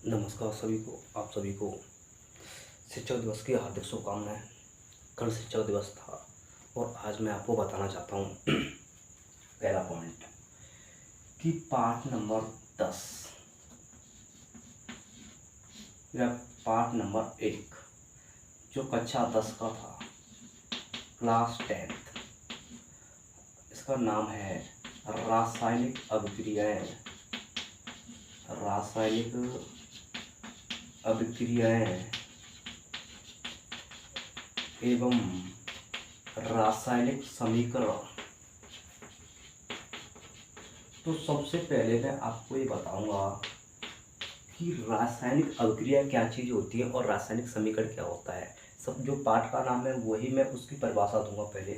नमस्कार सभी को। आप सभी को शिक्षक दिवस की हार्दिक शुभकामनाएं। कल शिक्षक दिवस था और आज मैं आपको बताना चाहता हूँ पहला पॉइंट कि पाठ नंबर 10 या पाठ नंबर 1 जो कक्षा 10 का था, क्लास 10th, इसका नाम है रासायनिक अभिक्रियाएं। रासायनिक अभिक्रियाएं एवं रासायनिक समीकरण। तो सबसे पहले मैं आपको ये बताऊंगा कि रासायनिक अभिक्रिया क्या चीज़ होती है और रासायनिक समीकरण क्या होता है। सब जो पाठ का नाम है वही मैं उसकी परिभाषा दूंगा। पहले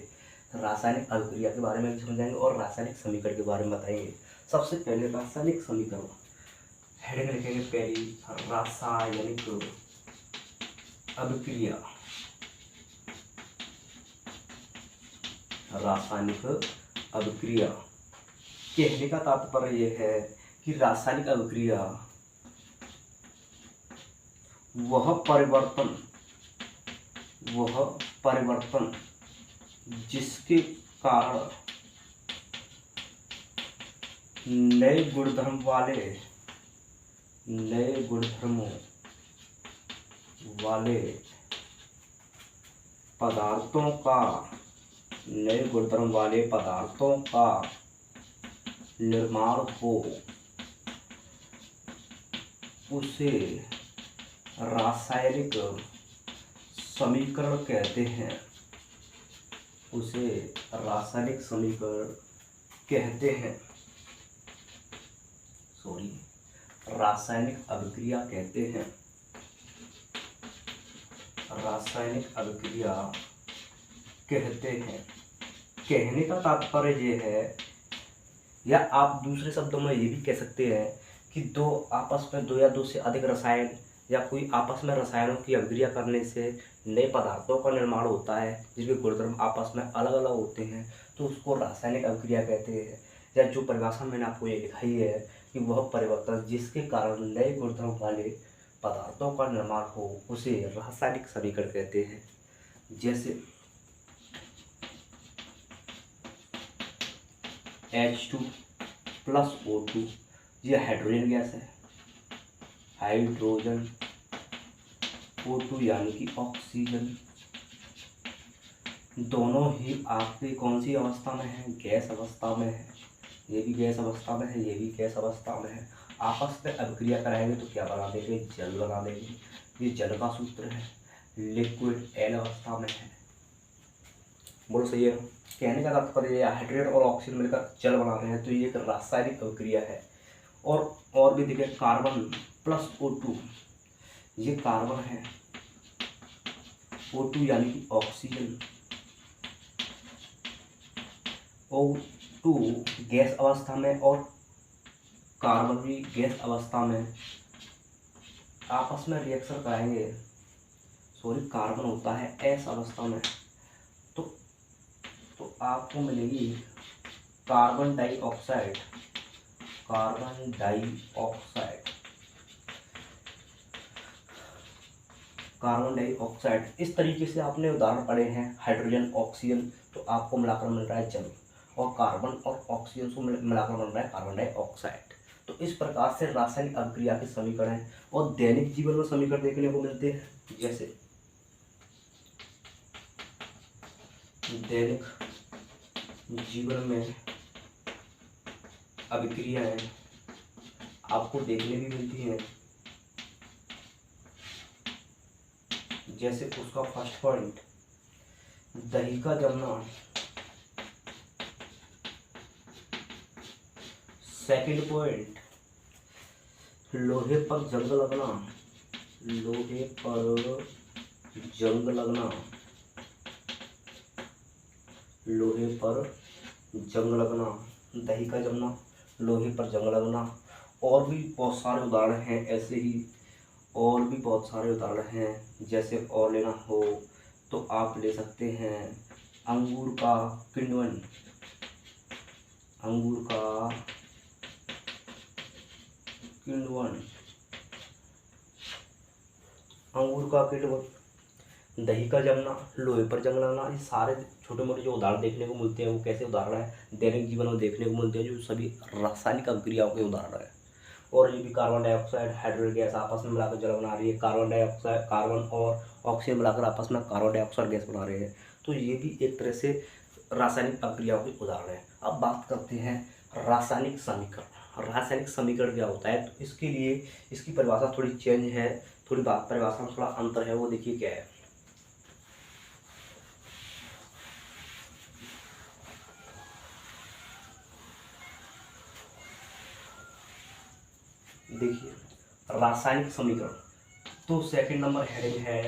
रासायनिक अभिक्रिया के बारे में भी समझाएंगे और रासायनिक समीकरण के बारे में बताएंगे। सबसे पहले रासायनिक समीकरण हेडिंग लिखेंगे पहली, रासायनिक अभिक्रिया। रासायनिक अभिक्रिया कहने का तात्पर्य यह है कि रासायनिक अभिक्रिया वह परिवर्तन जिसके कारण नए गुणधर्मों वाले पदार्थों का निर्माण हो, उसे रासायनिक समीकरण कहते हैं। रासायनिक अभिक्रिया कहते हैं। कहने का तात्पर्य ये है, या आप दूसरे शब्दों में ये भी कह सकते हैं कि दो या दो से अधिक रसायन या कोई आपस में रसायनों की अभिक्रिया करने से नए पदार्थों का निर्माण होता है जिसके गुणधर्म आपस में अलग अलग होते हैं, तो उसको रासायनिक अभिक्रिया कहते हैं। या जो परिभाषा मैंने आपको ये दिखाई है कि वह परिवर्तन जिसके कारण नए गुणधर्म वाले पदार्थों का निर्माण हो, उसे रासायनिक समीकरण कहते हैं। जैसे H2+O2 यह हाइड्रोजन गैस है। हाइड्रोजन, O2 यानी कि ऑक्सीजन, दोनों ही आपकी कौन सी अवस्था में है? गैस अवस्था में है। ये भी गैस अवस्था में है, ये भी गैस अवस्था में है। आपस में अभिक्रिया कराएंगे तो क्या बना देंगे? जल बना देंगे। ये जल का सूत्र है। लिक्विड एन अवस्था में है। बोलो सही है। कहने का तात्पर्य हाइड्रोजन और ऑक्सीजन मिलकर जल बना रहे हैं, तो ये एक रासायनिक अभिक्रिया है। और भी देखिए, कार्बन+O2, ये कार्बन है, O2 यानी कि ऑक्सीजन, O2 गैस अवस्था में और कार्बन भी गैस अवस्था में आपस में रिएक्शन कराएंगे। कार्बन होता है एस अवस्था में, तो आपको मिलेगी कार्बन डाइऑक्साइड। इस तरीके से आपने उदाहरण पढ़े हैं। हाइड्रोजन, ऑक्सीजन, तो आपको मिलाकर मिल रहा है जल, और कार्बन और ऑक्सीजन को मिलाकर मिल रहा है कार्बन डाइऑक्साइड। तो इस प्रकार से रासायनिक अभिक्रिया के समीकरण हैं। और दैनिक जीवन में समीकरण देखने को मिलते हैं। जैसे दैनिक जीवन में अभिक्रियाएं आपको देखने भी मिलती हैं। जैसे उसका फर्स्ट पॉइंट, दही का जमना। सेकंड पॉइंट, लोहे पर जंग लगना। दही का जमना, लोहे पर जंग लगना। और भी बहुत सारे उदाहरण हैं ऐसे ही, और भी बहुत सारे उदाहरण हैं। जैसे और लेना हो तो आप ले सकते हैं अंगूर का किण्वन। अंगूर का कीट, दही का जमना, लोहे पर जंगलाना, ये सारे छोटे मोटे जो उदाहरण देखने को मिलते हैं वो कैसे उदाहरण है दैनिक जीवन में देखने को मिलते हैं, जो सभी रासायनिक अभिक्रियाओं के उदाहरण है। और ये भी कार्बन डाइऑक्साइड हाइड्रोजन गैस आपस में मिलाकर जल बना रही है, कार्बन डाइऑक्साइड कार्बन और ऑक्सीजन मिलाकर आपस में कार्बन डाइऑक्साइड गैस बना रहे हैं। तो ये भी एक तरह से रासायनिक अभिक्रियाओं के उदाहरण है। अब बात करते हैं रासायनिक समीकरण। रासायनिक समीकरण क्या होता है, तो इसके लिए इसकी परिभाषा थोड़ी चेंज है, थोड़ी बात परिभाषा में थोड़ा अंतर है, वो देखिए क्या है। देखिए रासायनिक समीकरण, तो सेकंड नंबर हेडिंग है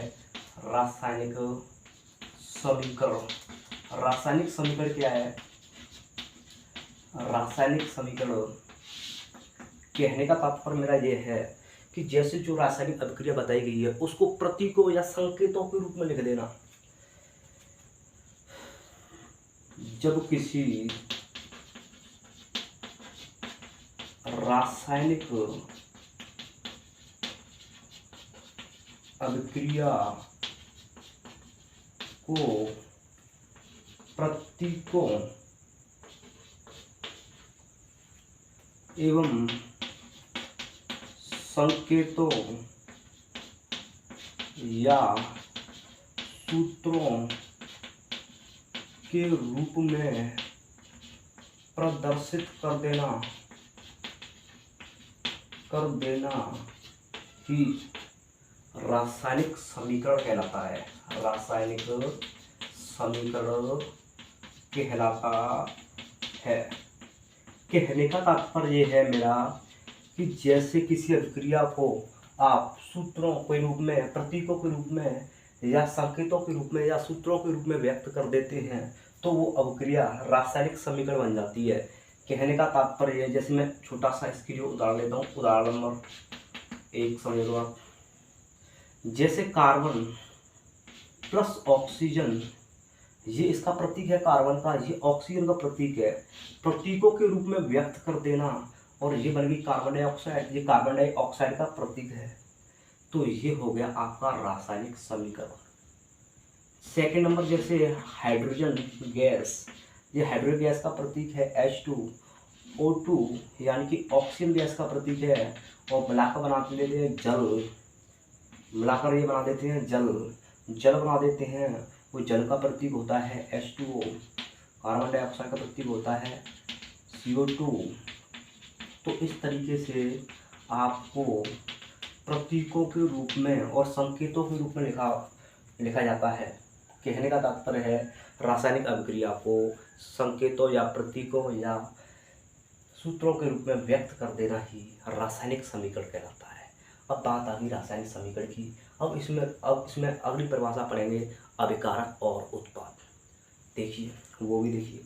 रासायनिक समीकरण। रासायनिक समीकरण क्या है, रासायनिक समीकरण कहने का तात्पर्य मेरा ये है कि जैसे जो रासायनिक अभिक्रिया बताई गई है उसको प्रतीकों या संकेतों के रूप में लिख देना। जब किसी रासायनिक अभिक्रिया को प्रतीकों एवं संकेतों या सूत्रों के रूप में प्रदर्शित कर देना ही रासायनिक समीकरण कहलाता है। रासायनिक समीकरण कहलाता है। कहने का तात्पर्य ये है मेरा कि जैसे किसी अभिक्रिया को आप सूत्रों के रूप में, प्रतीकों के रूप में या संकेतों के रूप में या सूत्रों के रूप में व्यक्त कर देते हैं तो वो अभिक्रिया रासायनिक समीकरण बन जाती है। कहने का तात्पर्य है, जैसे मैं छोटा सा इसके लिए उदाहरण लेता हूँ। उदाहरण नंबर 1 समझ लो आप। जैसे कार्बन प्लस ऑक्सीजन, ये इसका प्रतीक है कार्बन का, ये ऑक्सीजन का प्रतीक है। प्रतीकों के रूप में व्यक्त कर देना और ये बन गई कार्बन डाइऑक्साइड, ये कार्बन डाइऑक्साइड का प्रतीक है। तो ये हो गया आपका रासायनिक समीकरण। सेकेंड नंबर जैसे हाइड्रोजन गैस, ये हाइड्रोजन गैस का प्रतीक है H2O2 यानी कि ऑक्सीजन गैस का प्रतीक है, और मिलाकर बना देते हैं जल, मिलाकर ये बना देते हैं जल बना देते हैं। वो जल का प्रतीक होता है H2O, कार्बन डाइऑक्साइड का प्रतीक होता है CO2। तो इस तरीके से आपको प्रतीकों के रूप में और संकेतों के रूप में लिखा जाता है। कहने का तात्पर्य है रासायनिक अभिक्रिया को संकेतों या प्रतीकों या सूत्रों के रूप में व्यक्त कर देना ही रासायनिक समीकरण कहलाता है। अब बात आ गई रासायनिक समीकरण की। अब इसमें अगली परिभाषा पढ़ेंगे अभिकारक और उत्पाद। देखिए वो भी देखिए।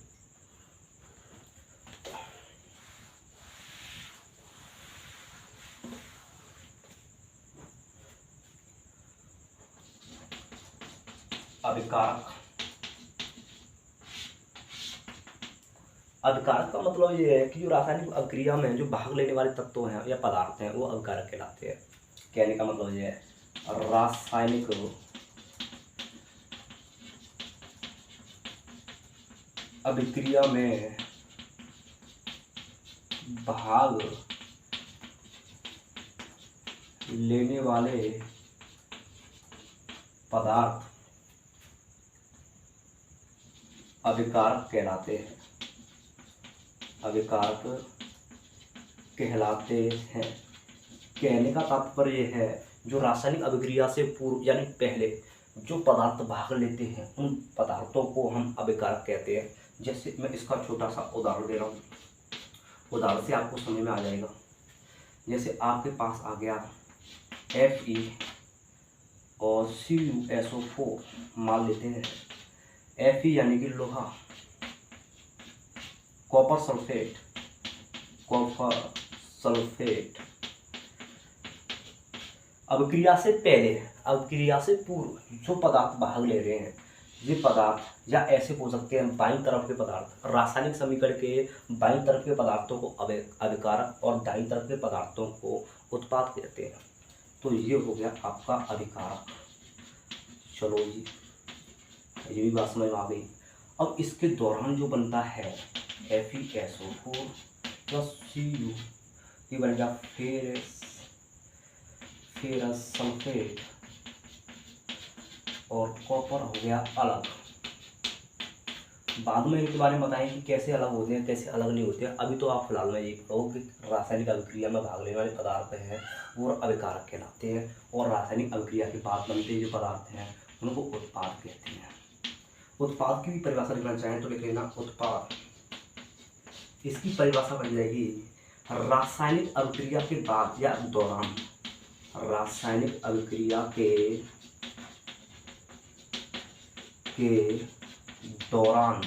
अभिकारक का मतलब ये है कि जो रासायनिक अभिक्रिया में जो भाग लेने वाले तत्व हैं या पदार्थ हैं वो अभिकारक कहलाते हैं। कहने का मतलब ये है रासायनिक अभिक्रिया में भाग लेने वाले पदार्थ अभिकारक कहलाते हैं। अभिकारक कहलाते हैं। कहने का तात्पर्य है जो रासायनिक अभिक्रिया से पूर्व यानी पहले जो पदार्थ भाग लेते हैं उन पदार्थों को हम अभिकारक कहते हैं। जैसे मैं इसका छोटा सा उदाहरण दे रहा हूँ, उदाहरण से आपको समझ में आ जाएगा। जैसे आपके पास आ गया Fe और CuSO4 मान लेते हैं। Fe यानी कि लोहा, कॉपर सल्फेट अभिक्रिया से पहले, अभिक्रिया से पूर्व जो पदार्थ भाग ले रहे हैं, ये पदार्थ या ऐसे हो सकते हैं बाईं तरफ के पदार्थ, रासायनिक समीकरण के बाईं तरफ के पदार्थों को अभिकारक और दाईं तरफ के पदार्थों को उत्पाद कहते हैं। तो ये हो गया आपका अभिकारक। चलो जी, ये भी बात समझ में आ गई। अब इसके दौरान जो बनता है FeSO4 प्लस Cu, ये बन गया फेरस सल्फेट और कॉपर हो गया अलग। बाद में इनके बारे में बताएं कि कैसे अलग होते हैं कैसे अलग नहीं होते हैं। अभी तो आप फिलहाल में ये कहो कि रासायनिक अभिक्रिया में भाग लेने वाले पदार्थ हैं वो अभिकारक कहलाते हैं, और रासायनिक अभिक्रिया के बाद बनते जो पदार्थ हैं उनको उत्पाद कहते हैं। उत्पाद की भी परिभाषा लिखना चाहें तो लिख लेना उत्पाद। इसकी परिभाषा बन जाएगी रासायनिक अभिक्रिया के बाद या दौरान, रासायनिक अभिक्रिया के दौरान,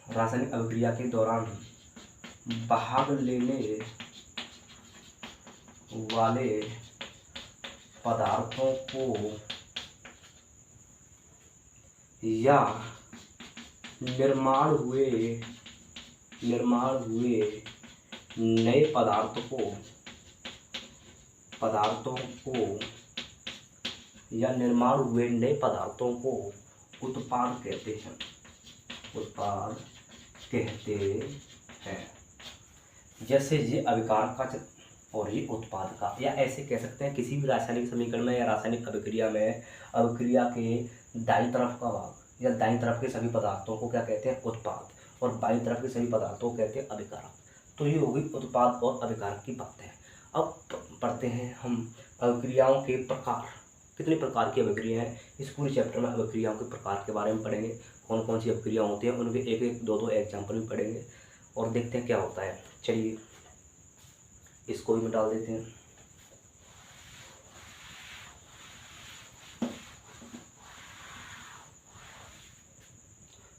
रासायनिक अभिक्रिया के दौरान भाग लेने वाले पदार्थों को या निर्माण हुए नए पदार्थों को या निर्माण हुए नए पदार्थों को उत्पाद कहते हैं, उत्पाद कहते हैं। जैसे ये अभिकारक का और ये उत्पाद का, या ऐसे कह सकते हैं किसी भी रासायनिक समीकरण में या रासायनिक अभिक्रिया में अभिक्रिया के दाईं तरफ का भाग या दाईं तरफ के सभी पदार्थों को क्या कहते हैं उत्पाद, और बाईं तरफ के सभी पदार्थों को कहते हैं अभिकारक। तो ये हो गई उत्पाद और अभिकारक की बातें। अब पढ़ते हैं हम अभिक्रियाओं के प्रकार। कितने प्रकार की अभिक्रिया हैं, इस पूरे चैप्टर में अभिक्रियाओं के प्रकार के बारे में पढ़ेंगे। कौन कौन सी अभिक्रिया होती हैं उनके एक एक दो एग्जाम्पल भी पढ़ेंगे और देखते हैं क्या होता है। चलिए इसको भी डाल देते हैं।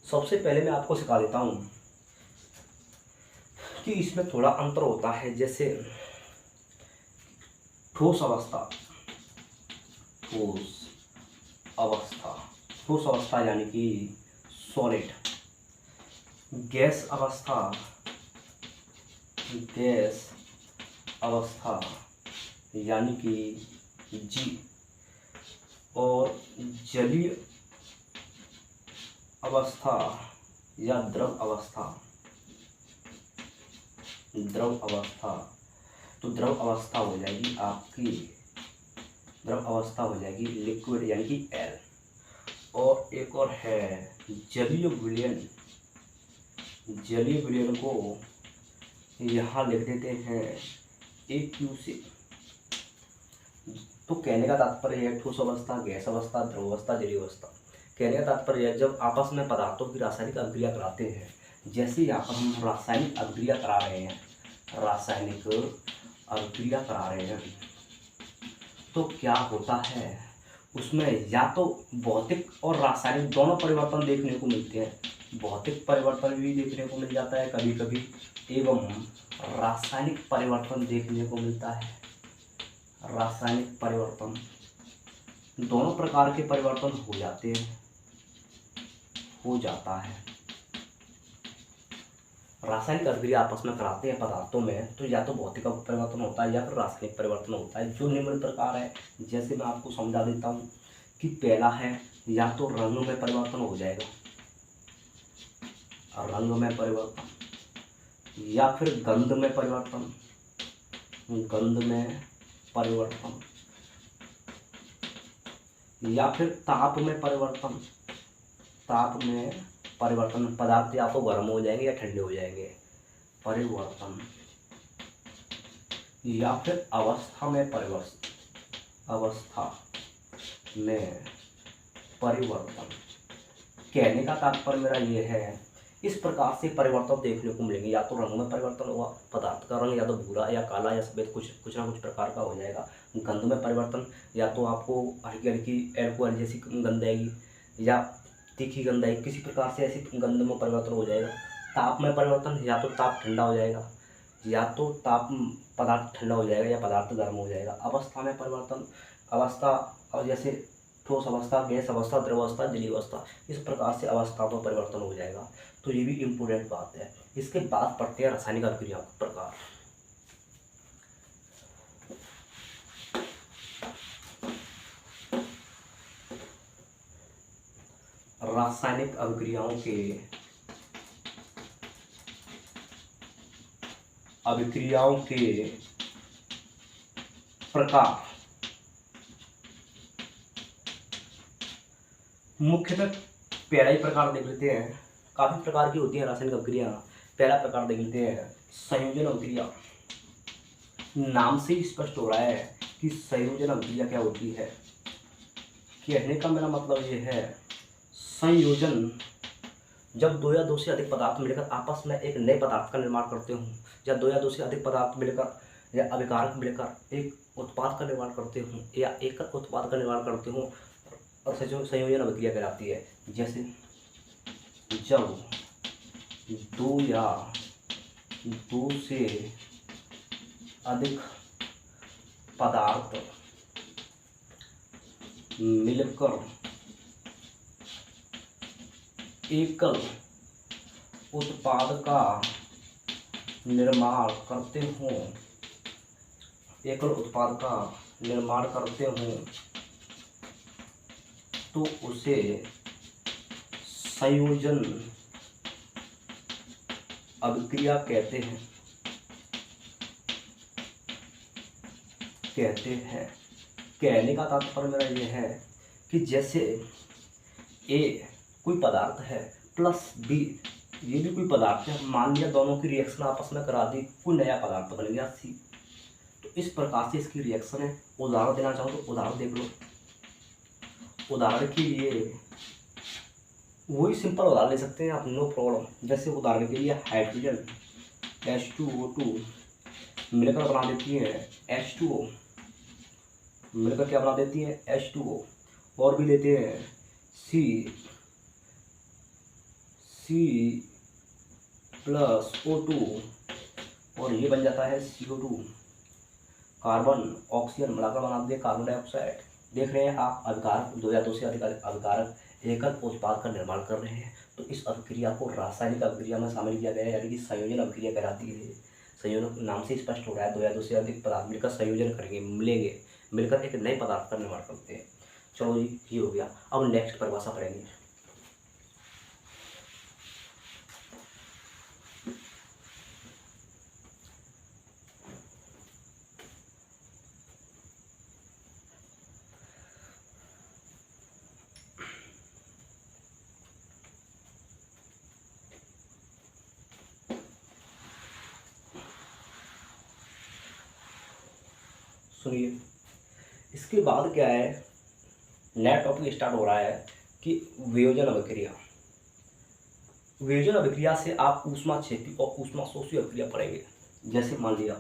सबसे पहले मैं आपको सिखा देता हूं कि इसमें थोड़ा अंतर होता है। जैसे ठोस अवस्था, ठोस अवस्था यानी कि सॉलिड। गैस अवस्था यानी कि G, और जलीय अवस्था या द्रव अवस्था। तो द्रव अवस्था हो जाएगी आपकी, द्रव अवस्था हो जाएगी लिक्विड यानी कि L। और एक और है जलीय विलयन। जलीय विलयन को यहाँ लिख देते हैं AQ से। तो कहने का तात्पर्य है ठोस अवस्था, गैस अवस्था, द्रव अवस्था, जलीय अवस्था। कहने का तात्पर्य है जब आपस में पदार्थों की रासायनिक अभिक्रिया कराते हैं, जैसे यहाँ पर हम रासायनिक अभिक्रिया करा रहे हैं, तो क्या होता है उसमें या तो भौतिक और रासायनिक दोनों परिवर्तन देखने को मिलते हैं। भौतिक परिवर्तन भी देखने को मिल जाता है कभी कभी, एवं रासायनिक परिवर्तन देखने को मिलता है। रासायनिक परिवर्तन, दोनों प्रकार के परिवर्तन हो जाता है। रासायनिक अभिक्रिया आपस में कराते हैं पदार्थों में, तो या तो भौतिक परिवर्तन होता है या फिर रासायनिक परिवर्तन होता है, जो निम्न प्रकार है। जैसे मैं आपको समझा देता हूँ कि पहला है या तो रंग में परिवर्तन हो जाएगा, रंग में परिवर्तन, या फिर गंध में परिवर्तन, या फिर ताप में परिवर्तन, पदार्थ या तो गर्म हो जाएंगे या ठंडे हो जाएंगे, परिवर्तन, या फिर अवस्था में परिवर्तन। कहने का तात्पर्य मेरा ये है, इस प्रकार से परिवर्तन देखने को मिलेंगे। या तो रंग में परिवर्तन होगा, पदार्थ का रंग या तो भूरा या काला या सफेद कुछ ना कुछ प्रकार का हो जाएगा। गंध में परिवर्तन, या तो आपको हल्की हल्की एल्कोहल जैसी गंध आएगी या तीखी गंध आएगी, किसी प्रकार से ऐसी गंध में परिवर्तन हो जाएगा। ताप में परिवर्तन, या तो ताप ठंडा हो जाएगा, या तो पदार्थ ठंडा हो जाएगा या पदार्थ गर्म हो जाएगा। अवस्था में परिवर्तन, अवस्था और जैसे ठोस अवस्था, गैस अवस्था, द्रव अवस्था, जलीय अवस्था, इस प्रकार से अवस्था में परिवर्तन हो जाएगा। तो ये भी इम्पोर्टेंट बात है। इसके बाद पढ़ते हैं रासायनिक अभिक्रियाओं के प्रकार। रासायनिक अभिक्रियाओं के प्रकार। मुख्यतः पहला ही प्रकार देख लेते हैं। काफी प्रकार की होती है रासायनिक अभिक्रिया। पहला प्रकार देख लेते हैं, संयोजन अभिक्रिया। नाम से ही स्पष्ट हो रहा है कि संयोजन अभिक्रिया क्या होती है। कहने का मेरा मतलब ये है, संयोजन जब दो या दो से अधिक पदार्थ मिलकर आपस में एक नए पदार्थ का निर्माण करते हों, या दो या दो से अधिक पदार्थ मिलकर या अभिकारक मिलकर एक उत्पाद का निर्माण करते हों, या एक उत्पाद का निर्माण करते हों, और संयोजन अभिक्रिया कहलाती है। जैसे जब दो या दो से अधिक पदार्थ मिलकर एकल उत्पाद का निर्माण करते हों, एकल उत्पाद का निर्माण करते हों, तो उसे संयोजन अभिक्रिया कहते हैं। कहने का तात्पर्य मेरा यह है कि जैसे ए कोई पदार्थ है प्लस बी ये भी कोई पदार्थ है, मान लिया दोनों की रिएक्शन आपस में करा दी, कोई नया पदार्थ बन गया सी। तो इस प्रकार से इसकी रिएक्शन है। उदाहरण देना चाहो तो उदाहरण देख लो। उदाहरण के लिए वही सिंपल उदाहरण ले सकते हैं आप, नो प्रॉब्लम। जैसे उदाहरण के लिए हाइड्रोजन H2O2 मिलकर बना देती है H2O, मिलकर क्या बना देती है H2O। और भी लेते हैं C+O2 और ये बन जाता है CO2। कार्बन ऑक्सीजन मिलाकर बना दिए कार्बन डाइऑक्साइड। देख रहे हैं आप, अभिकारक दो या दो से अधिक अभिकारक एकल उत्पाद का निर्माण कर रहे हैं। तो इस अभिक्रिया को रासायनिक अभिक्रिया में शामिल किया गया है, यानी कि संयोजन अभिक्रिया कहलाती है। संयोजन नाम से स्पष्ट हो रहा है, दो या दो से अधिक पदार्थ मिलकर संयोजन करेंगे, मिलकर एक नए पदार्थ का निर्माण करते हैं। चलो जी, ये हो गया। अब नेक्स्ट परिभाषा पढ़ेंगे। सुनिए, इसके बाद क्या है, नया टॉपिक स्टार्ट हो रहा है कि वियोजन अभिक्रिया। वियोजन अभिक्रिया से आप ऊष्माक्षेपी और ऊष्माशोषी अभिक्रिया पढ़ेंगे। जैसे मान लिया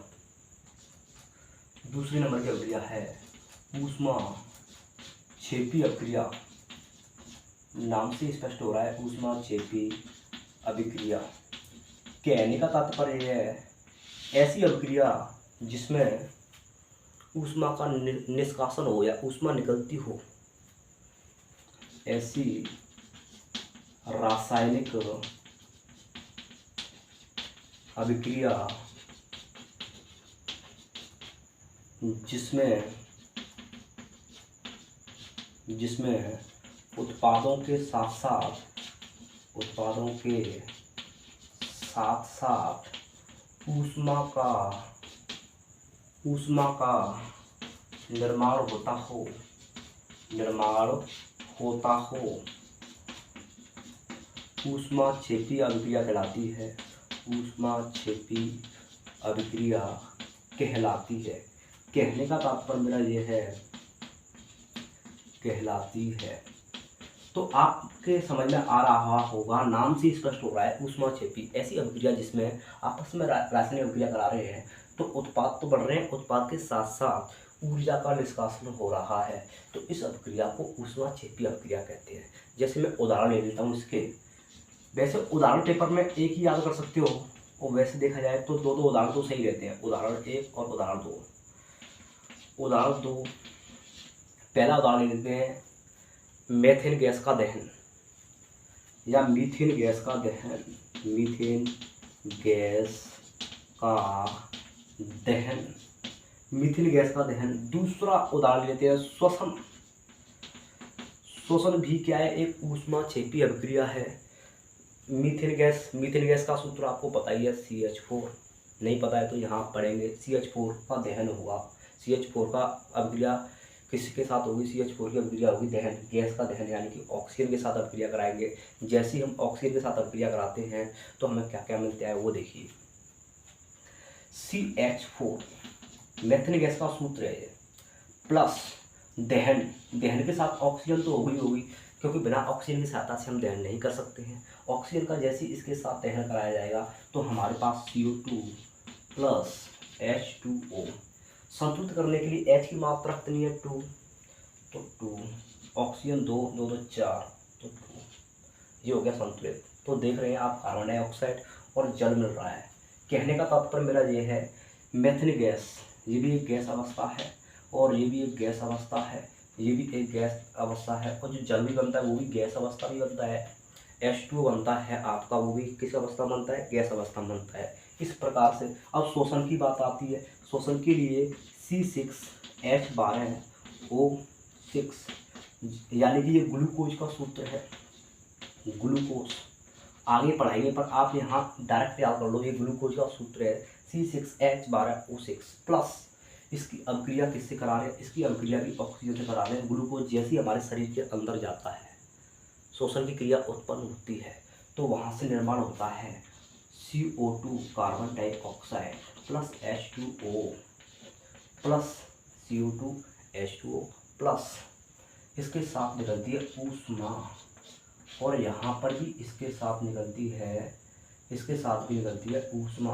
दूसरे नंबर की अभिक्रिया है ऊष्माक्षेपी अभिक्रिया। नाम से स्पष्ट हो रहा है, ऊष्माक्षेपी अभिक्रिया। कहने का तात्पर्य है ऐसी अभिक्रिया जिसमें ऊष्मा का निष्कासन हो या ऊष्मा निकलती हो, ऐसी रासायनिक अभिक्रिया जिसमें उत्पादों के साथ साथ ऊष्मा का निर्माण होता हो, ऊष्माक्षेपी अभिक्रिया कहलाती है। ऊष्माक्षेपी अभिक्रिया कहलाती है। कहने का तात्पर्य मेरा ये है, कहलाती है। तो आपके समझ में आ रहा होगा, नाम से स्पष्ट हो रहा है, ऊष्माक्षेपी ऐसी अभिक्रिया जिसमें आपस में रासायनिक अभिक्रिया करा रहे हैं, तो उत्पाद तो बढ़ रहे हैं, उत्पाद के साथ साथ ऊर्जा का निष्कासन हो रहा है। तो इस अभिक्रिया को ऊष्माक्षेपी अभिक्रिया कहते हैं। जैसे मैं उदाहरण ले लेता हूँ इसके। वैसे उदाहरण पेपर में एक ही याद कर सकते हो, और वैसे देखा जाए तो दो उदाहरण तो सही रहते हैं, उदाहरण 1 और उदाहरण 2। उदाहरण 2, पहला उदाहरण लेते हैं, मेथेन गैस का दहन या मीथेन गैस का दहन। मीथेन गैस का दहन, मीथेन गैस का दहन। दूसरा उदाहरण लेते हैं, शोषण भी क्या है, एक ऊष्माक्षेपी अभिक्रिया है। मीथेन गैस का सूत्र आपको पता ही है, CH4। नहीं पता है तो यहाँ पढ़ेंगे। CH4 का दहन होगा। CH4 का अभिक्रिया किसके साथ होगी? CH4 की अभिक्रिया होगी दहन, गैस का दहन, यानी कि ऑक्सीजन के साथ अभिक्रिया कराएंगे। जैसे ही हम ऑक्सीजन के साथ अभिक्रिया कराते हैं तो हमें क्या क्या मिलता है वो देखिए। CH4 मेथेन गैस का सूत्र है ये, प्लस दहन, दहन के साथ ऑक्सीजन तो होगी, क्योंकि बिना ऑक्सीजन की सहायता से हम दहन नहीं कर सकते हैं। ऑक्सीजन का जैसे ही इसके साथ दहन कराया जाएगा तो हमारे पास CO2 प्लस H2O। संतुलित करने के लिए H की मात्रा कितनी है? 2, तो 2, ऑक्सीजन 2, 2 2 4, तो 2, ये हो गया संतुलित। तो देख रहे हैं आप, कार्बन डाइऑक्साइड और जल मिल रहा है। कहने का तात्पर्य मेरा ये है, मेथेन गैस ये भी एक गैस अवस्था है, और ये भी एक गैस अवस्था है, ये भी एक गैस अवस्था है, और जो जल भी बनता है वो भी गैस अवस्था भी बनता है। H2 बनता है आपका, वो भी किस अवस्था बनता है? गैस अवस्था बनता है। इस प्रकार से अब शोषण की बात आती है। शोषण के लिए C6H12O6, यानी कि ये ग्लूकोज का सूत्र है, ग्लूकोज। आगे पढ़ाएंगे पर आप यहाँ डायरेक्ट याद कर लो, ये ग्लूकोज का सूत्र है C6H12O6 प्लस इसकी अभिक्रिया किससे करा रहे हैं? इसकी अभिक्रिया भी ऑक्सीजन से करा रहे हैं। ग्लूकोज जैसे ही हमारे शरीर के अंदर जाता है, शोषण की क्रिया उत्पन्न होती है, तो वहाँ से निर्माण होता है CO2 carbon dioxide plus H2O plus CO2 H2O plus इसके साथ निकलती है ऊष्मा, और यहाँ पर भी इसके साथ निकलती है, इसके साथ भी निकलती है ऊष्मा।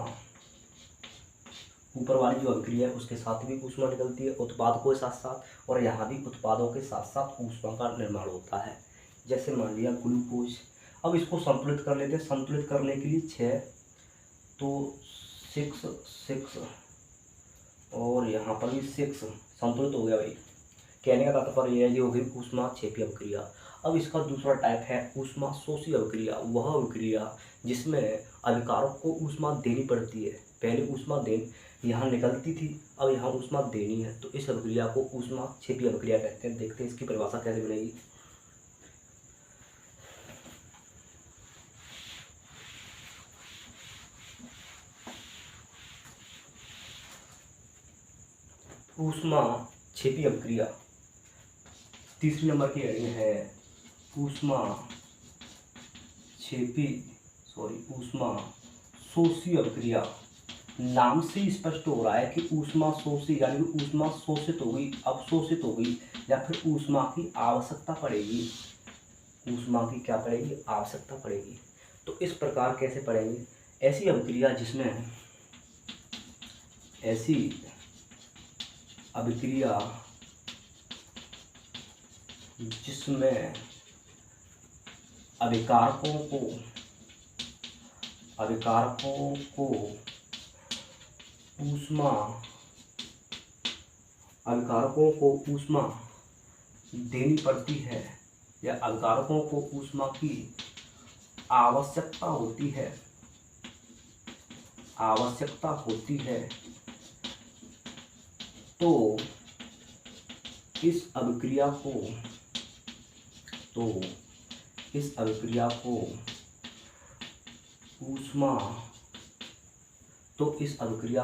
ऊपर वाली जो अभिक्रिया है उसके साथ भी ऊष्मा निकलती है उत्पादकों के साथ साथ, और यहाँ भी उत्पादों के साथ साथ ऊष्मा का निर्माण होता है। जैसे मान लिया ग्लूकोज। अब इसको संतुलित कर लेते हैं। संतुलित करने के लिए 6, तो 6 और यहाँ पर भी 6 संतुलित हो गया भाई। कहने का तात्पर्य यह है, ये हो गई ऊष्माक्षेपी अभिक्रिया। अब इसका दूसरा टाइप है ऊष्मा शोषी अभिक्रिया। वह अभिक्रिया जिसमें अभिकारक को ऊष्मा देनी पड़ती है। पहले ऊष्मा देन यहाँ निकलती थी, अब यहाँ ऊष्मा देनी है, तो इस अभिक्रिया को ऊष्माक्षेपी अभिक्रिया कहते हैं। देखते हैं इसकी परिभाषा कैसे बनेगी। ऊष्माक्षेपी अभिक्रिया तीसरी नंबर की हेडिंग है ऊष्मा शोषी अभिक्रिया। नाम से स्पष्ट हो रहा है कि ऊष्मा शोषी यानी कि ऊष्मा शोषित होगी, अवशोषित होगी, या फिर ऊष्मा की आवश्यकता पड़ेगी। ऊष्मा की क्या पड़ेगी? आवश्यकता पड़ेगी। तो इस प्रकार कैसे पड़ेगी? ऐसी अभिक्रिया जिसमें अभिकारकों को ऊष्मा देनी पड़ती है, या अभिकारकों को ऊष्मा की आवश्यकता होती है, तो इस अभिक्रिया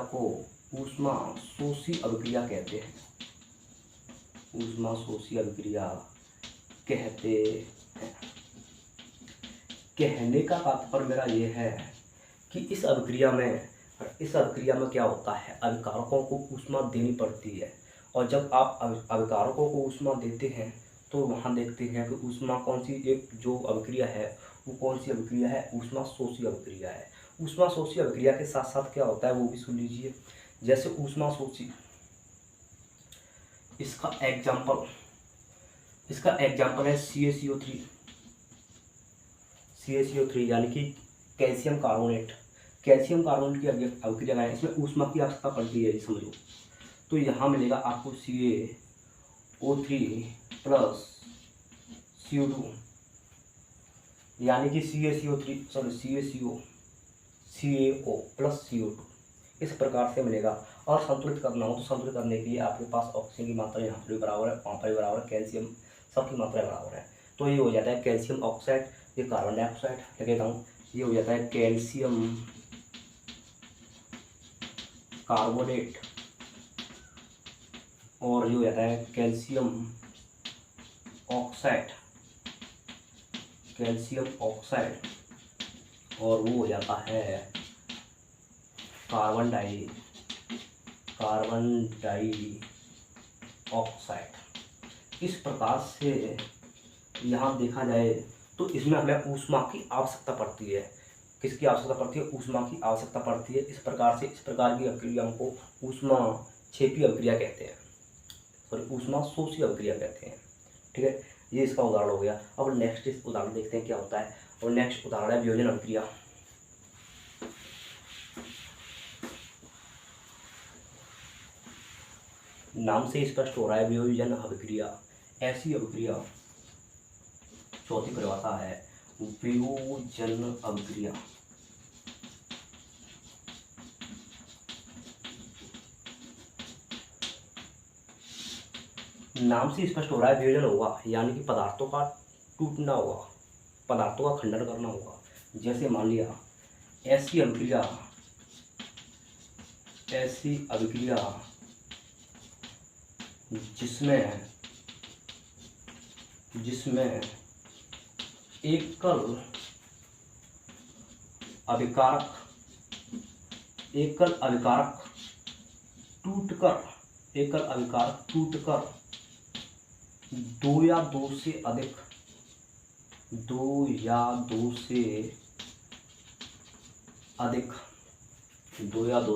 को ऊष्मा शोषी अभिक्रिया कहते हैं। ऊष्मा शोषी अभिक्रिया कहते हैं। कहने का तात्पर्य मेरा ये है कि इस अभिक्रिया में क्या होता है? अभिकारकों को ऊष्मा देनी पड़ती है, और जब आप अभिकारकों को ऊष्मा देते हैं तो वहाँ देखते हैं कि ऊष्मा कौन सी, एक जो अभिक्रिया है वो कौन सी अभिक्रिया है? ऊष्मा शोषी अभिक्रिया है। ऊष्मा शोषी अभिक्रिया के साथ साथ क्या होता है वो भी सुन लीजिए। जैसे ऊष्मा शोषी, इसका एग्जाम्पल है CaCO3 यानी कि कैल्शियम कार्बोनेट की अभिक्रिया है। इसमें ऊष्मा की आवश्यकता पड़ती है, समझो। तो यहाँ मिलेगा आपको CaO3 प्लस CO2, यानी कि CaO प्लस CO2 इस प्रकार से मिलेगा। और संतुलित करना हो तो संतुलित करने के लिए आपके पास ऑक्सीजन की मात्रा यहाँ पर भी बराबर है, वहाँ पर भी बराबर है, कैल्शियम सबकी मात्रा बराबर है। तो ये हो जाता है कैल्शियम ऑक्साइड, ये कार्बन डाइऑक्साइड लिख देता हूँ, ये हो जाता है कैल्शियम कार्बोनेट, और ये हो जाता है कैल्शियम ऑक्साइड, कैल्शियम ऑक्साइड, और वो हो जाता है कार्बन डाई ऑक्साइड। इस प्रकार से यहाँ देखा जाए तो इसमें हमें ऊष्मा की आवश्यकता पड़ती है। किसकी आवश्यकता पड़ती है? ऊष्मा की आवश्यकता पड़ती है। इस प्रकार की अभिक्रियाओं को ऊष्मा क्षेपी अभिक्रिया कहते हैं, सॉरी ऊष्मा शोषी अभिक्रिया कहते हैं। ठीक है, ये इसका उदाहरण हो गया। अब नेक्स्ट इस उदाहरण देखते हैं क्या होता है। और नेक्स्ट उदाहरण है वियोजन अभिक्रिया। नाम से स्पष्ट हो रहा है वियोजन अभिक्रिया ऐसी अभिक्रिया, चौथी परिभाषा है वियोजन अभिक्रिया। नाम से स्पष्ट हो रहा है वियोजन होगा, यानी कि पदार्थों का टूटना होगा, पदार्थों का खंडन करना होगा। जैसे मान लिया ऐसी अभिक्रिया जिसमें एकल अभिकारक टूटकर दो या दो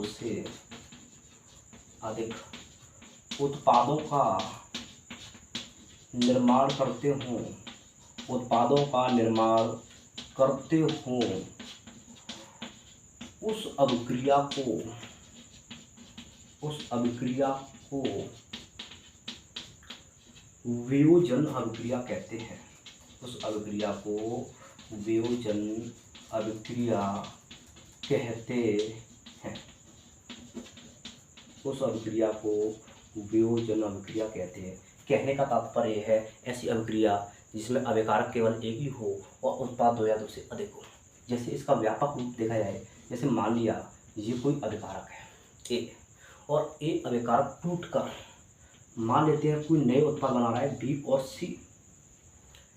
से अधिक उत्पादों का निर्माण करते हों, उस अभिक्रिया को वियोजन अभिक्रिया कहते हैं। उस अभिक्रिया को वियोजन अभिक्रिया कहते हैं। उस अभिक्रिया को वियोजन अभिक्रिया कहते हैं। कहने का तात्पर्य है ऐसी अभिक्रिया जिसमें अभिकारक केवल एक ही हो और उत्पाद दो या दो से अधिक हो। जैसे इसका व्यापक रूप देखा जाए, जैसे मान लिया ये कोई अभिकारक है ए, और ए अभिकारक टूटकर मान लेते हैं कोई नए उत्पाद बना रहा है बी और सी।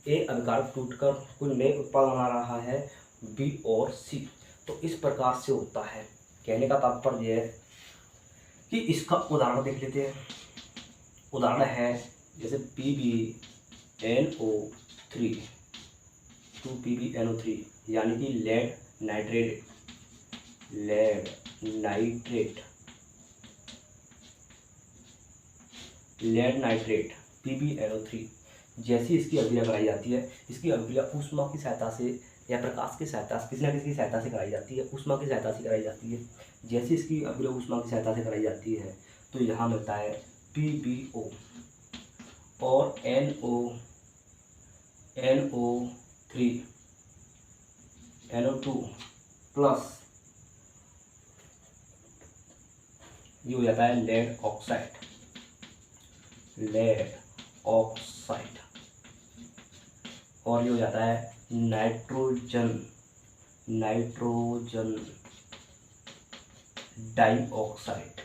ए अभिकारक टूटकर कोई नए उत्पाद बना रहा है बी और सी। तो इस प्रकार से होता है। कहने का तात्पर्य है कि इसका उदाहरण देख लेते हैं। उदाहरण है जैसे PbNO3 2PbNO3 यानी कि लेड नाइट्रेट PbNO3। जैसी इसकी अभिक्रिया कराई जाती है, इसकी अभिक्रिया ऊष्मा की सहायता से या प्रकाश की सहायता से, किसी न किसी की सहायता से कराई जाती है, ऊष्मा की सहायता से कराई जाती है। जैसे इसकी अभिक्रिया ऊष्मा की सहायता से कराई जाती है तो यहाँ मिलता है PbO और NO2 प्लस ये हो जाता है लेड ऑक्साइड, और ये हो जाता है नाइट्रोजन डाइऑक्साइड।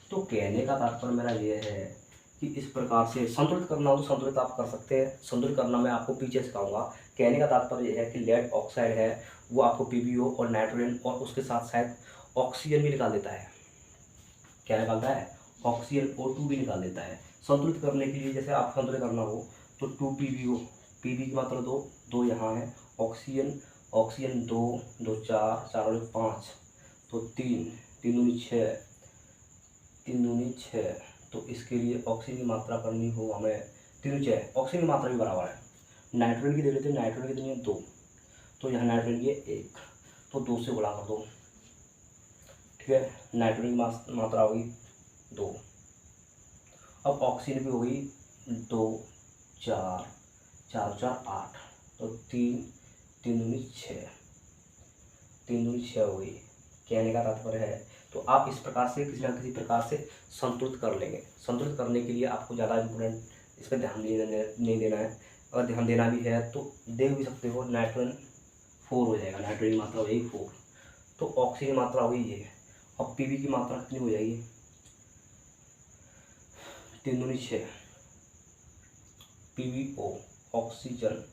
तो कहने का तात्पर्य मेरा ये है कि इस प्रकार से संतुलित करना हो तो संतुलित आप कर सकते हैं। संतुलित करना मैं आपको पीछे सिखाऊंगा। कहने का तात्पर्य यह है कि लेड ऑक्साइड है वो आपको PbO और नाइट्रोजन और उसके साथ शायद ऑक्सीजन भी निकाल देता है। क्या निकालता है? ऑक्सीजन O2 भी निकाल देता है। संतुलित करने के लिए जैसे आप संतुलित करना हो तो 2PbO, Pb की मात्रा 2 यहाँ है, ऑक्सीजन 2 2 4 4 और 5 तो 3 3 दूनी 6। तो इसके लिए ऑक्सीजन की मात्रा करनी हो हमें 3 6, ऑक्सीजन की मात्रा भी बराबर है। नाइट्रोजन की दे लेते हैं, नाइट्रोजन कितनी है 2, तो यहाँ नाइट्रोजन की 1 तो 2 से गुणा कर दो। ठीक है, नाइट्रोजन की मात्रा होगी 2। अब ऑक्सीजन भी होगी 2 4 4 4 8 तो 3 3 दूनी 6 हो गई। कहने का तात्पर्य है तो आप इस प्रकार से किसी न किसी प्रकार से संतुलित कर लेंगे। संतुलित करने के लिए आपको ज़्यादा इम्पोर्टेंट इस पर ध्यान नहीं देना है। अगर ध्यान देना भी है तो देख भी सकते हो, नाइट्रोजन 4 हो जाएगा, नाइट्रोजन की मात्रा हो जाएगी 4, तो ऑक्सीजन की मात्रा हुई ये, और पीवी की मात्रा कितनी हो जाएगी, 3 दूनी 6, PbO ऑक्सीजन,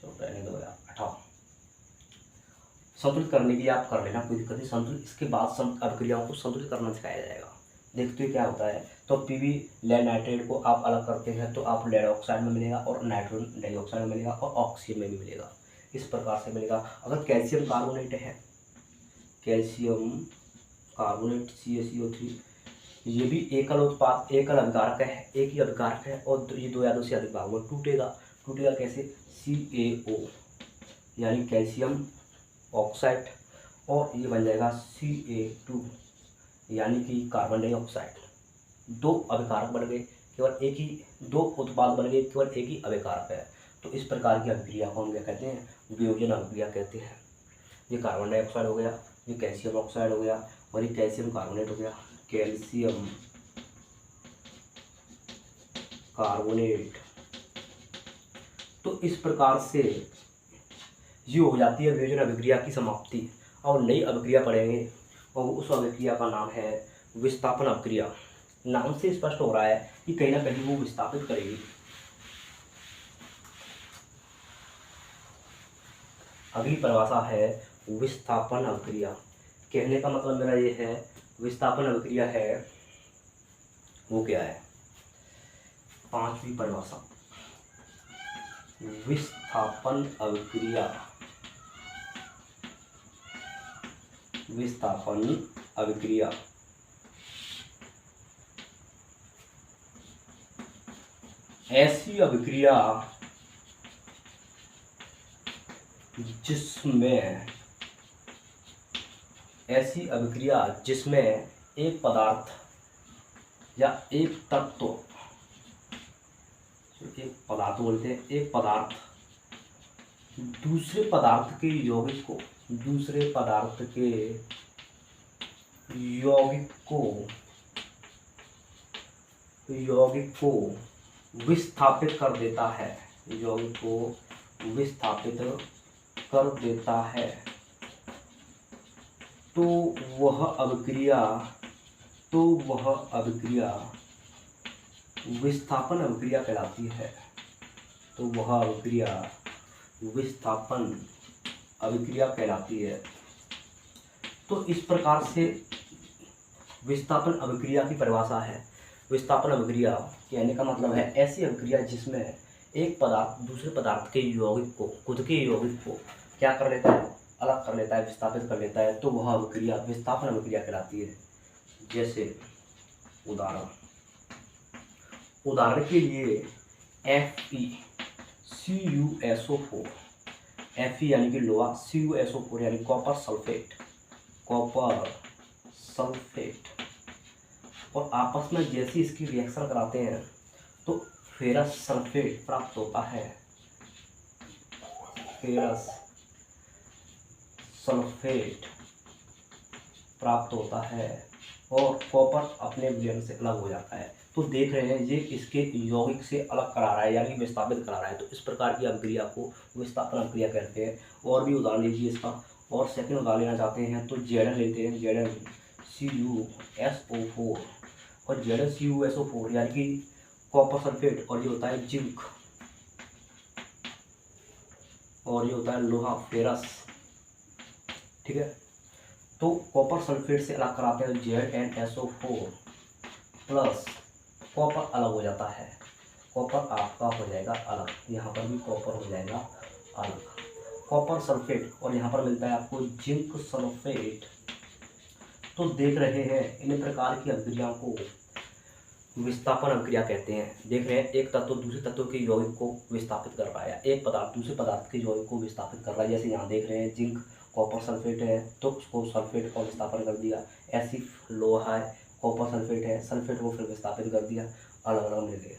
चलो रहने दो यार, 18। संतुलित करने के लिए आप कर लेना, कोई दिक्कत नहीं। संतुलित इसके बाद अभिक्रियाओं को संतुलित करना सिखाया जाएगा। देखते हैं क्या होता है। तो पीवी लेड नाइट्रेट को आप अलग करते हैं तो आप लेड ऑक्साइड में मिलेगा, और नाइट्रोजन डाइऑक्साइड में मिलेगा, और ऑक्सीजन में भी मिलेगा, इस प्रकार से मिलेगा। अगर कैल्शियम कार्बोनेट है, कैल्शियम कार्बोनेट CaCO3, ये भी एकल उत्पाद, एकल अभिकारक है, एक ही अभिकारक है, और ये 2 या 2 से अधिक भागों में टूटेगा। टूटेगा कैसे, CaO यानी कैल्शियम ऑक्साइड, और ये बन जाएगा Ca2 यानी कि कार्बन डाइऑक्साइड। 2 अभिकारक बन गए, केवल एक ही, 2 उत्पाद बन गए, केवल एक ही अभिकारक है। तो इस प्रकार की अभिक्रिया को हम क्या कहते हैं, वियोजन अभिक्रिया कहते हैं। ये कार्बन डाइऑक्साइड हो गया, ये कैल्शियम ऑक्साइड हो गया, और ये कैल्शियम कार्बोनेट हो गया, कैल्शियम कार्बोनेट। तो इस प्रकार से ये हो जाती है वियोजन अभिक्रिया की समाप्ति। और नई अभिक्रिया पढ़ेंगे, और उस अभिक्रिया का नाम है विस्थापन अभिक्रिया। नाम से स्पष्ट हो रहा है कि कहीं ना कहीं वो विस्थापित करेगी। अगली परिभाषा है विस्थापन अभिक्रिया। कहने का मतलब मेरा ये है, विस्थापन अभिक्रिया है वो क्या है, 5वीं परिभाषा, विस्थापन अभिक्रिया। विस्थापन अभिक्रिया ऐसी अभिक्रिया जिसमें एक पदार्थ या एक तत्व, एक पदार्थ बोलते हैं, एक पदार्थ दूसरे पदार्थ के यौगिक को विस्थापित कर देता है, यौगिक को विस्थापित कर देता है, तो वह अभिक्रिया विस्थापन अभिक्रिया कहलाती है। तो वह अभिक्रिया विस्थापन अभिक्रिया कहलाती है। तो इस प्रकार से विस्थापन अभिक्रिया की परिभाषा है। विस्थापन अभिक्रिया कहने का मतलब है ऐसी अभिक्रिया जिसमें एक पदार्थ दूसरे पदार्थ के यौगिक को, खुद के यौगिक को क्या कर लेता है, अलग कर लेता है, विस्थापित कर लेता है, तो वह अभिक्रिया विस्थापन अभिक्रिया कहलाती है। जैसे उदाहरण के लिए FeCuSO4, Fe यानी कि लोहा, CuSO4 यानी कॉपर सल्फेट, और आपस में जैसे इसकी रिएक्शन कराते हैं तो फेरस सल्फेट प्राप्त होता है, फेरस सल्फेट प्राप्त होता है, और कॉपर अपने विलयन से अलग हो जाता है। तो देख रहे हैं ये इसके यौगिक से अलग करा रहा है, यानी विस्थापित करा रहा है। तो इस प्रकार की अभिक्रिया को विस्थापन अभिक्रिया कहते हैं। और भी उदाहरण लीजिए इसका, और सेकंड उदाहरण लेना चाहते हैं तो Zn लेते हैं, ZnCuSO4, और ZnCuSO4 यानी कि कॉपर सल्फेट, और ये होता है जिंक, और ये होता है लोहा, फेरस, ठीक है। तो कॉपर सल्फेट से अलग कराते हैं ZnSO4 प्लस कॉपर अलग हो जाता है, कॉपर आपका हो जाएगा अलग, यहाँ पर भी कॉपर हो जाएगा अलग, कॉपर सल्फेट, और यहाँ पर मिलता है आपको जिंक सल्फेट। तो देख रहे हैं इन प्रकार की अभिक्रियाओं को विस्थापन अभिक्रिया कहते हैं। देख रहे हैं एक तत्व दूसरे तत्व के यौगिक को विस्थापित कर रहा है, एक पदार्थ दूसरे पदार्थ के यौगिक को विस्थापित कर रहा है। जैसे यहाँ देख रहे हैं जिंक कॉपर सल्फेट है तो उसको सल्फेट का विस्थापन कर दिया, ऐसी लोहा है कॉपर सल्फेट है, सल्फेट को फिर विस्थापित कर दिया, अलग अलग मिल गए।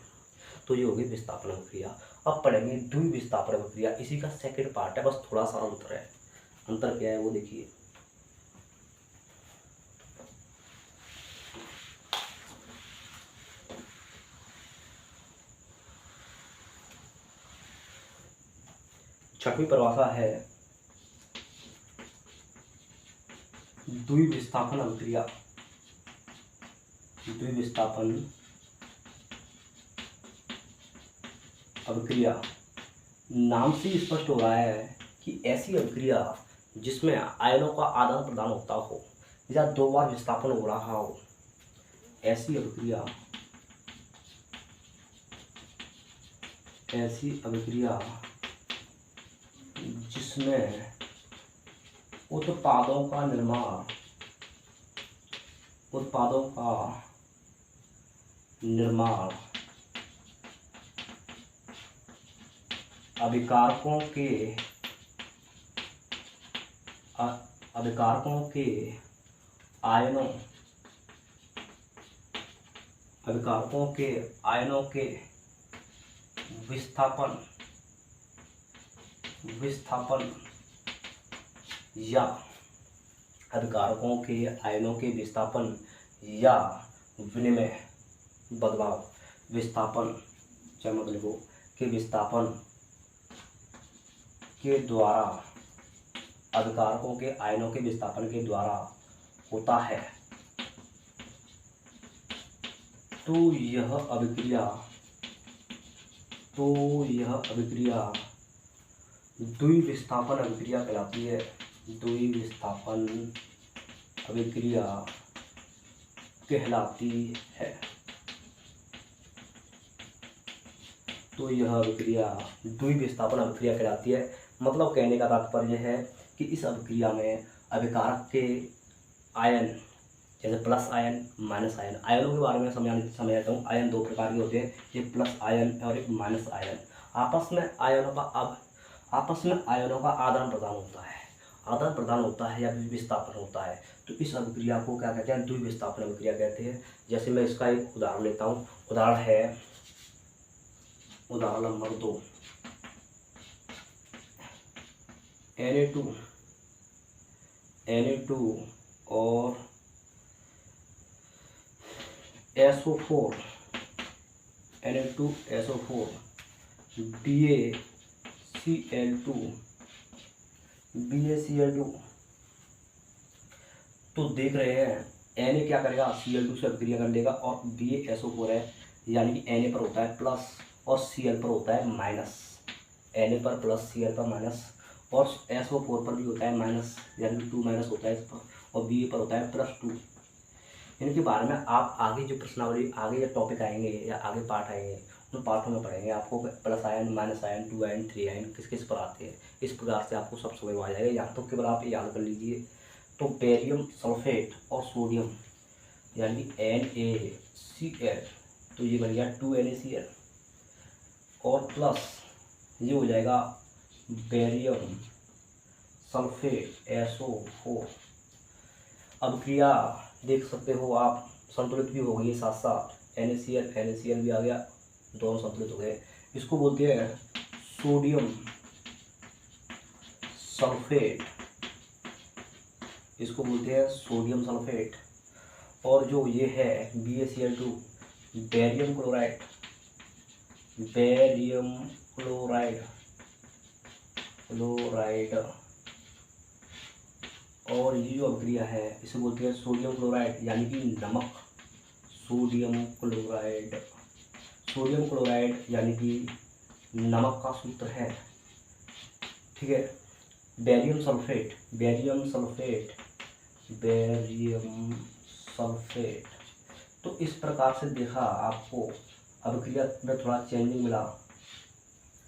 तो ये होगी विस्थापन अभिक्रिया। अब पढ़ेंगे द्विविस्थापन अभिक्रिया, इसी का सेकंड पार्ट है, बस थोड़ा सा अंतर है। अंतर क्या है वो देखिए। छठवीं परिभाषा है द्विविस्थापन अभिक्रिया। द्विविस्थापन अभिक्रिया नाम से स्पष्ट हो रहा है कि ऐसी अभिक्रिया जिसमें आयनों का आदान प्रदान होता हो या दो बार विस्थापन हो रहा हो, ऐसी अभिक्रिया जिसमें उत्पादों का निर्माण अभिकारकों के आयनों के विस्थापन या अभिकारकों के आयनों के विस्थापन या विनिमय बदलाव विस्थापन के विस्थापन के द्वारा अभिकारकों के आयनों के विस्थापन के द्वारा होता है, तो यह अभिक्रिया द्विविस्थापन अभिक्रिया कहलाती है। द्विविस्थापन अभिक्रिया कहलाती है। तो यह अभिक्रिया द्विविस्थापन अभिक्रिया कहलाती है। मतलब कहने का तात्पर्य है कि इस अभिक्रिया में अभिकारक के आयन, जैसे प्लस आयन माइनस आयन, आयनों के बारे में समझाता हूँ। आयन दो प्रकार के होते हैं, एक प्लस आयन और एक माइनस आयन। आपस में आयनों का आदान प्रदान होता है या विस्थापन होता है। तो इस अभिक्रिया को क्या कहते हैं? द्विविस्थापन अभिक्रिया कहते हैं। जैसे मैं इसका एक उदाहरण लेता हूँ। उदाहरण नंबर 2, Na2 और SO4, Na2SO4 BaCl2 तो देख रहे हैं Na क्या करेगा? Cl2 से अभिक्रिया कर लेगा और BaSO4 है, यानी कि Na पर होता है प्लस और Cl पर होता है माइनस। Na पर प्लस, Cl पर माइनस, और SO4 पर भी होता है माइनस, यानी कि 2 माइनस होता है इस पर, और Ba पर होता है +2। इनके बारे में आप आगे जो प्रश्नावली, आगे जो टॉपिक आएंगे या आगे पार्ट आएंगे, उन पार्टों में पढ़ेंगे। आपको plus ion, minus ion, 2 ion, 3 ion किस किस पर आते हैं। इस प्रकार से आपको सब समझ में आ जाएगा। यहाँ तो केवल आप याद कर लीजिए। तो बेरियम सल्फेट और सोडियम, यानी NaCl, तो ये बन गया 2NaCl, और प्लस ये हो जाएगा बेरियम सल्फेट SO4। अभिक्रिया देख सकते हो आप, संतुलित भी हो गई साथ साथ। NaCl भी आ गया, दोनों संतुलित हो गए। इसको बोलते हैं सोडियम सल्फेट। और जो ये है BaCl2, बेरियम क्लोराइड, और ये जो अभिक्रिया है इसे बोलते हैं सोडियम क्लोराइड, यानी कि नमक। सोडियम क्लोराइड यानी कि नमक का सूत्र है। ठीक है। Barium sulphate. तो इस प्रकार से देखा आपको अभिक्रिया में थोड़ा चेंजिंग मिला।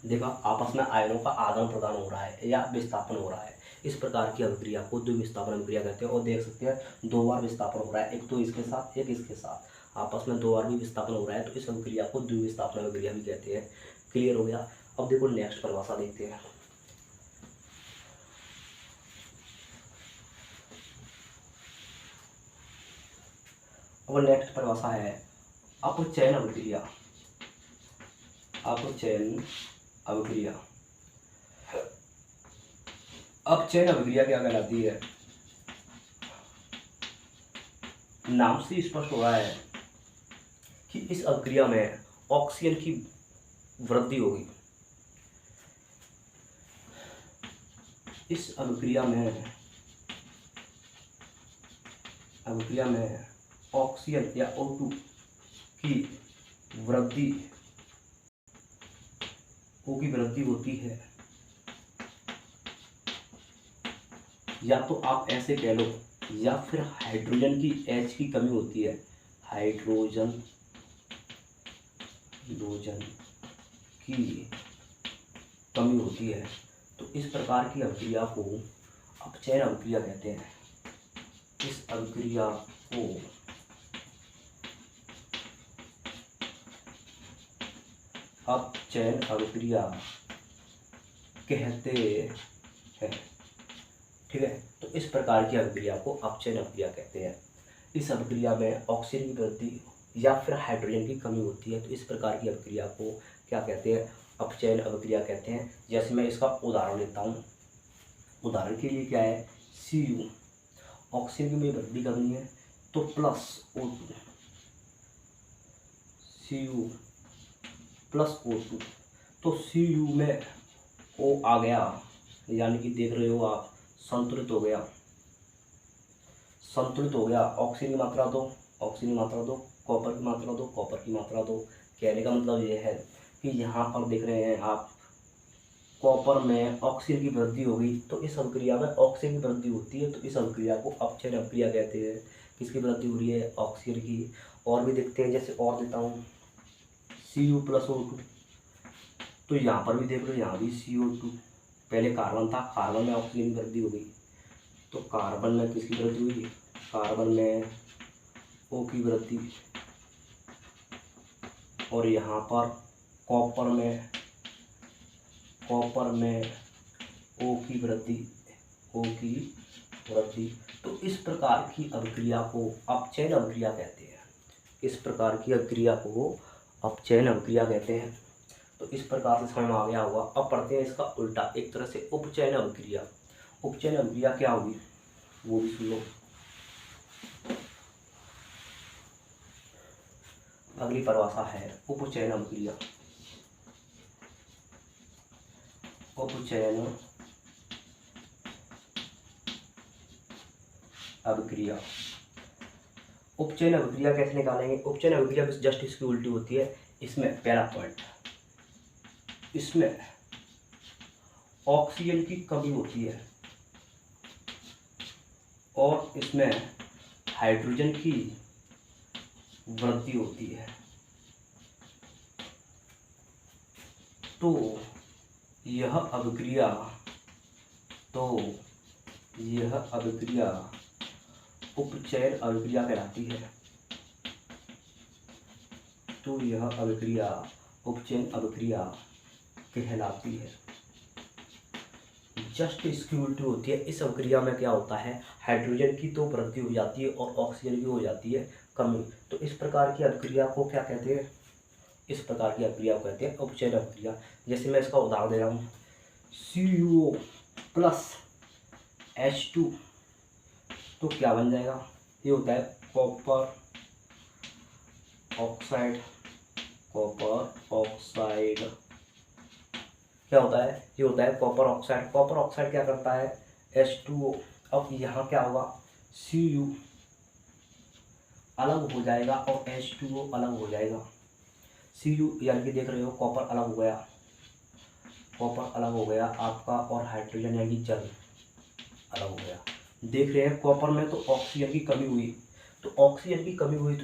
देखा आपस में आयनों का आदान प्रदान हो रहा है या विस्थापन हो रहा है। इस प्रकार की अभिक्रिया को द्विविस्थापन अभिक्रिया कहते हैं। और देख सकते हैं 2 बार विस्थापन हो रहा है, एक तो इसके साथ, एक इसके साथ, आपस में 2 बार भी विस्थापन हो रहा है। तो इस अभिक्रिया को द्विविस्थापन अभिक्रिया भी कहते हैं। क्लियर हो गया। अब देखो नेक्स्ट परिभाषा देखते हैं। और नेक्स्ट परिभाषा है अपचयन अभिक्रिया। अपचयन अभिक्रिया क्या कहलाती है? नाम से स्पष्ट हो रहा है कि इस अभिक्रिया में ऑक्सीजन की वृद्धि होगी। इस अभिक्रिया में ऑक्सीजन या O2 की वृद्धि होती है, या तो आप ऐसे कह लो, या फिर हाइड्रोजन की H की कमी होती है, हाइड्रोजन की कमी होती है। तो इस प्रकार की अभिक्रिया को अपचयन अभिक्रिया कहते हैं। इस अभिक्रिया को अपचयन अभिक्रिया कहते हैं। ठीक है, तो इस प्रकार की अभिक्रिया को अपचयन अभिक्रिया कहते हैं। इस अभिक्रिया में ऑक्सीजन की वृद्धि या फिर हाइड्रोजन की कमी होती है, तो इस प्रकार की अभिक्रिया को क्या कहते हैं? अपचयन अभिक्रिया कहते हैं। जैसे मैं इसका उदाहरण लेता हूँ। उदाहरण के लिए क्या है, Cu, ऑक्सीजन में वृद्धि करनी है तो plus O2, Cu plus O2, तो Cu में O आ गया, यानी कि देख रहे हो आप, संतुलित हो गया। ऑक्सीजन की मात्रा दो, कॉपर की मात्रा दो। कहने का मतलब यह है कि यहाँ पर देख रहे हैं आप, कॉपर में ऑक्सीजन की वृद्धि हो गई, तो इस अभिक्रिया में ऑक्सीजन की वृद्धि होती है, तो इस अभिक्रिया को अपचयन अभिक्रिया कहते हैं। किसकी वृद्धि हो रही है? ऑक्सीजन की। और भी देखते हैं, जैसे और देता हूँ, Cu प्लस O2, तो यहाँ पर भी देख लो, यहाँ भी CO2, पहले कार्बन था, कार्बन में ऑक्सीजन की वृद्धि हो गई, तो कार्बन में किसकी वृद्धि हुई? कार्बन में O की वृद्धि। और यहाँ पर कॉपर में O की वृद्धि। तो इस प्रकार की अभिक्रिया को अपचयन अभिक्रिया कहते हैं। इस प्रकार की अभिक्रिया को अपचयन अभिक्रिया कहते हैं। तो इस प्रकार से समझ में आ गया होगा। अब पढ़ते हैं इसका उल्टा, एक तरह से उपचयन अभिक्रिया। उपचयन अभिक्रिया क्या होगी वो भी सुन लो। अगली परिभाषा है उपचयन अभिक्रिया। उपचयन अभिक्रिया कैसे निकालेंगे? उपचयन अभिक्रिया जस्ट इसकी उल्टी होती है। इसमें पहला पॉइंट, इसमें ऑक्सीजन की कमी होती है और इसमें हाइड्रोजन की वृद्धि होती है। तो यह अभिक्रिया उपचयन अभिक्रिया कहलाती है। तो यह अभिक्रिया उपचयन अभिक्रिया कहलाती है। जस्ट इसकी उल्टी होती है। इस अभिक्रिया में क्या होता है, हाइड्रोजन की तो वृद्धि हो जाती है और ऑक्सीजन की हो जाती है कमी। तो इस प्रकार की अभिक्रिया को क्या कहते हैं? इस प्रकार की अभिक्रिया को कहते हैं उपचयन अभिक्रिया। जैसे मैं इसका उदाहरण दे रहा हूँ, CuO प्लस H2, तो क्या बन जाएगा? ये होता है कॉपर ऑक्साइड। क्या होता है? ये होता है कॉपर ऑक्साइड। कॉपर ऑक्साइड क्या करता है? H2O। अब यहाँ क्या होगा? Cu अलग हो जाएगा और H2O अलग हो जाएगा। Cu यानी कि देख रहे हो, कॉपर अलग हो गया आपका, और हाइड्रोजन यानी कि जल अलग हो गया। देख रहे हैं, कॉपर में तो ऑक्सीजन की कमी हुई, तो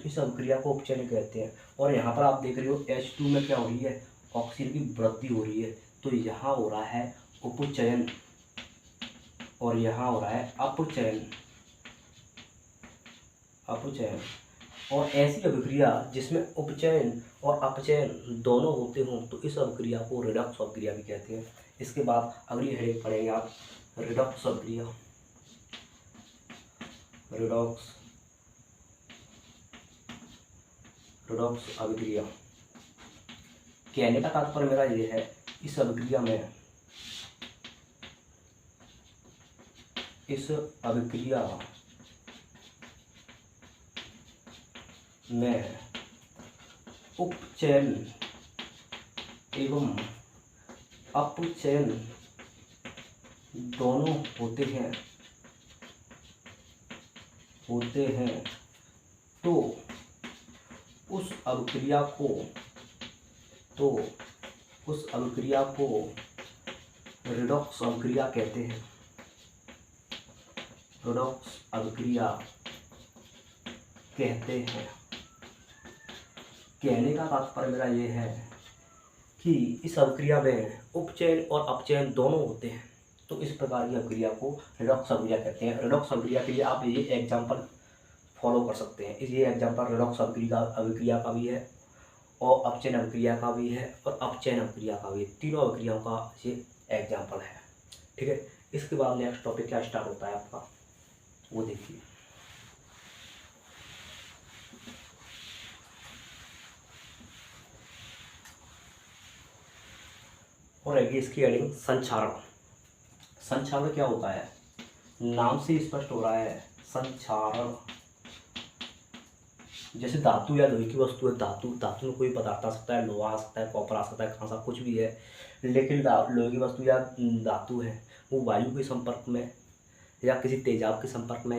इस अभिक्रिया को उपचयन कहते हैं। और यहाँ पर आप देख रहे हो H2 में क्या हो रही है? ऑक्सीजन की वृद्धि हो रही है, तो यहाँ हो रहा है उपचयन और यहाँ हो रहा है अपचयन। और ऐसी अभिक्रिया जिसमें उपचयन और अपचयन दोनों होते हों, तो इस अभिक्रिया को रिडॉक्स अभिक्रिया भी कहते हैं। इसके बाद अगली हेडिंग पढ़ेंगे आप, रिडॉक्स अभिक्रिया। रिडॉक्स अभिक्रिया कहने का तात्पर्य मेरा ये है, इस अभिक्रिया में उपचयन एवं अपचयन दोनों होते हैं तो उस अभिक्रिया को रिडॉक्स अभिक्रिया कहते हैं। रिडॉक्स अभिक्रिया कहते हैं। कहने का तात्पर्य मेरा ये है कि इस अभिक्रिया में उपचयन और अपचयन दोनों होते हैं, तो इस प्रकार की अभिक्रिया को रिडॉक्स अभिक्रिया कहते हैं। रिडॉक्स अभिक्रिया के लिए आप ये एग्जाम्पल फॉलो कर सकते हैं। ये एग्जाम्पल रिडॉक्स अभिक्रिया का भी है और अपचयन अभिक्रिया का भी है और अपचयन अभिक्रिया का भी है। तीनों अभिक्रियाओं का ये एग्जाम्पल है। ठीक है, इसके बाद नेक्स्ट टॉपिक क्या स्टार्ट होता है आपका, वो देखिए। और आगे इसकी हेडिंग संक्षारण। संक्षारण क्या होता है, नाम से स्पष्ट हो रहा है। संक्षारण जैसे धातु या लोहे की वस्तु है, धातु में कोई पदार्थ आ सकता है, लोहा आ सकता है, कॉपर आ सकता है, कांसा, कुछ भी है। लेकिन लोहे की वस्तु या धातु है वो वायु के संपर्क में या किसी तेजाब के संपर्क में